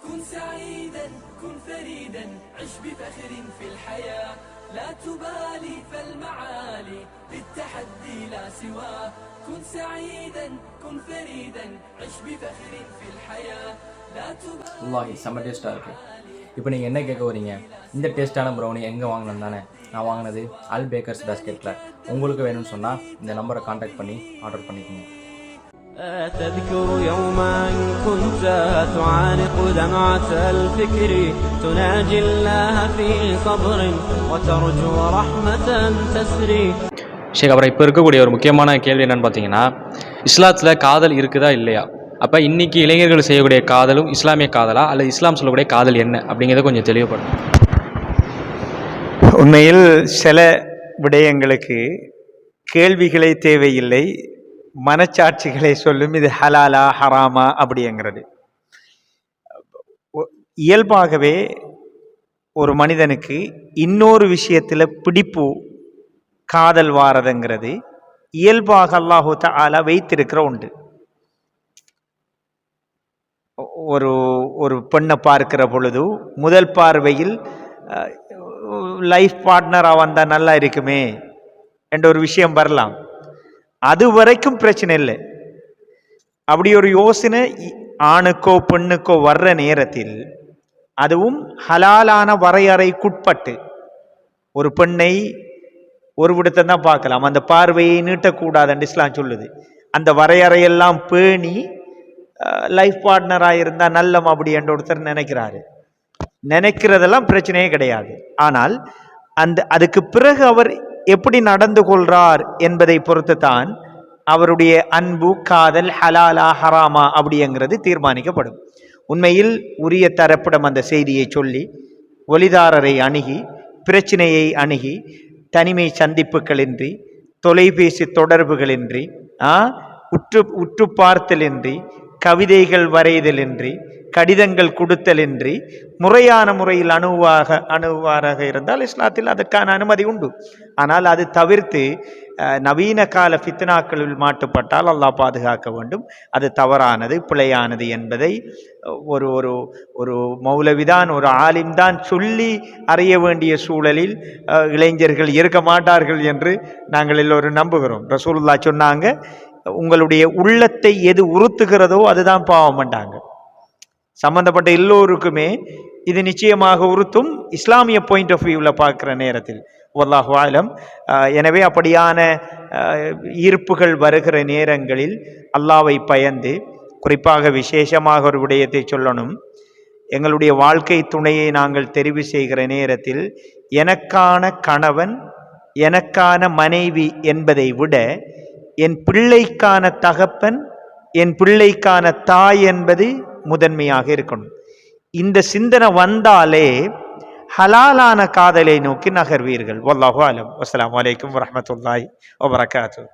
كن سعيدا كن فريدا عش بفخر في الحياة لا تبالي فالمعالي للتحدي لا سواه كن سعيدا كن فريدا عش بفخر في الحياة لا تبالي. அல்லாஹ் செம்ம டேஸ்ட்டாக இருக்குது. இப்போ நீங்கள் என்ன கேட்க வரீங்க, இந்த டேஸ்ட்டான ப்ரௌனி எங்கே வாங்கினது தானே? நான் வாங்கினது அல் பேக்கர்ஸ் பேஸ்கெட்டில். உங்களுக்கு வேணும்னு சொன்னால் இந்த நம்பரை காண்டாக்ட் பண்ணி ஆர்டர் பண்ணிக்கோங்க. تذكر يوما كنت تعانق دمعة الفكر تناجي الله في صبر وترجو رحمة تسري. ஷேக், அப்புறம் இப்போ இருக்கக்கூடிய ஒரு முக்கியமான கேள்வி என்னென்னு பார்த்தீங்கன்னா, இஸ்லாத்தில் காதல் இருக்குதா இல்லையா? அப்போ இன்றைக்கி இளைஞர்கள் செய்யக்கூடிய காதலும் இஸ்லாமிய காதலா அல்லது இஸ்லாம் சொல்லக்கூடிய காதல் என்ன அப்படிங்கிறத கொஞ்சம் தெளிவுபடும். உண்மையில் சில விடயங்களுக்கு கேள்விகளே தேவையில்லை, மனச்சாட்சிகளை சொல்லும் இது ஹலாலா ஹராமா அப்படிங்கிறது. இயல்பாகவே ஒரு மனிதனுக்கு இன்னொரு விஷயத்தில் பிடிப்பு காதல் வாரதுங்கிறது இயல்பாக அல்லாஹு தஆலா வைத்திருக்கிற உண்டு. ஒரு ஒரு பெண்ணை பார்க்கிற பொழுது முதல் பார்வையில் லைஃப் பார்ட்னராக வந்தால் நல்லா இருக்குமே என்ற ஒரு விஷயம் வரலாம். அது வரைக்கும் பிரச்சனை இல்லை. அப்படி ஒரு யோசனை ஆணுக்கோ பெண்ணுக்கோ வர்ற நேரத்தில், அதுவும் ஹலாலான வரையறைக்குட்பட்டு, ஒரு பெண்ணை ஒரு விடத்தை தான் பார்க்கலாம், அந்த பார்வையை நீட்டக்கூடாதுன்னு இஸ்லாம் சொல்லுது. அந்த வரையறையெல்லாம் பேணி லைஃப் பார்ட்னராக இருந்தால் நல்லம் அப்படி என்ற ஒருத்தர் நினைக்கிறாரு. நினைக்கிறதெல்லாம் பிரச்சனையே கிடையாது. ஆனால் அதுக்கு பிறகு அவர் எப்படி நடந்து கொள்றார் என்பதை பொறுத்து தான் அவருடைய அன்பு காதல் ஹலாலா ஹராமா அப்படிங்கிறது தீர்மானிக்கப்படும். உண்மையில் உரிய தரப்பிடம் அந்த செய்தியை சொல்லி ஒலிதாரரை அணுகி பிரச்சனையை அணுகி தனிமை சந்திப்புகளின்றி தொலைபேசி தொடர்புகளின்றி உற்று பார்த்தலின்றி கவிதைகள் வரைதலின்றி கடிதங்கள் கொடுத்தலின்றி முறையான முறையில் அணுவாராக இருந்தால் இஸ்லாத்தில் அதற்கான அனுமதி உண்டு. ஆனால் அது தவிர்த்து நவீன கால ஃபித்னாக்களில் மாட்டுப்பட்டால் அல்லாஹ் பாதுகாக்க வேண்டும். அது தவறானது, பிழையானது என்பதை ஒரு ஒரு ஒரு மௌலவிதான், ஒரு ஆலிம்தான் சொல்லி அறிய வேண்டிய சூழலில் இளைஞர்கள் இருக்க மாட்டார்கள் என்று நாங்கள் எல்லோரும் நம்புகிறோம். ரசூலுல்லாஹ் சொன்னாங்க, உங்களுடைய உள்ளத்தை எது உறுத்துகிறதோ அதுதான் பாவம் பண்ணாங்க. சம்பந்தப்பட்ட எல்லோருக்குமே இது நிச்சயமாக உறுத்தும், இஸ்லாமிய பாயிண்ட் ஆஃப் வியூவில் பார்க்குற நேரத்தில். வல்லாஹு ஆலம். எனவே அப்படியான ஈர்ப்புகள் வருகிற நேரங்களில் அல்லாஹ்வை பயந்து, குறிப்பாக விசேஷமாக ஒரு விடயத்தை சொல்லணும், எங்களுடைய வாழ்க்கை துணையை நாங்கள் தெரிவு செய்கிற நேரத்தில் எனக்கான கணவன் எனக்கான மனைவி என்பதை விட என் பிள்ளைக்கான தகப்பன் என் பிள்ளைக்கான தாய் என்பது முதன்மையாக இருக்கணும். இந்த சிந்தனை வந்தாலே ஹலாலான காதலை நோக்கி நகர்வீர்கள். வல்லாஹு அலம். அஸ்ஸலாமு அலைக்கும் வரஹ்மத்துல்லாஹி வபரகாத்துஹு.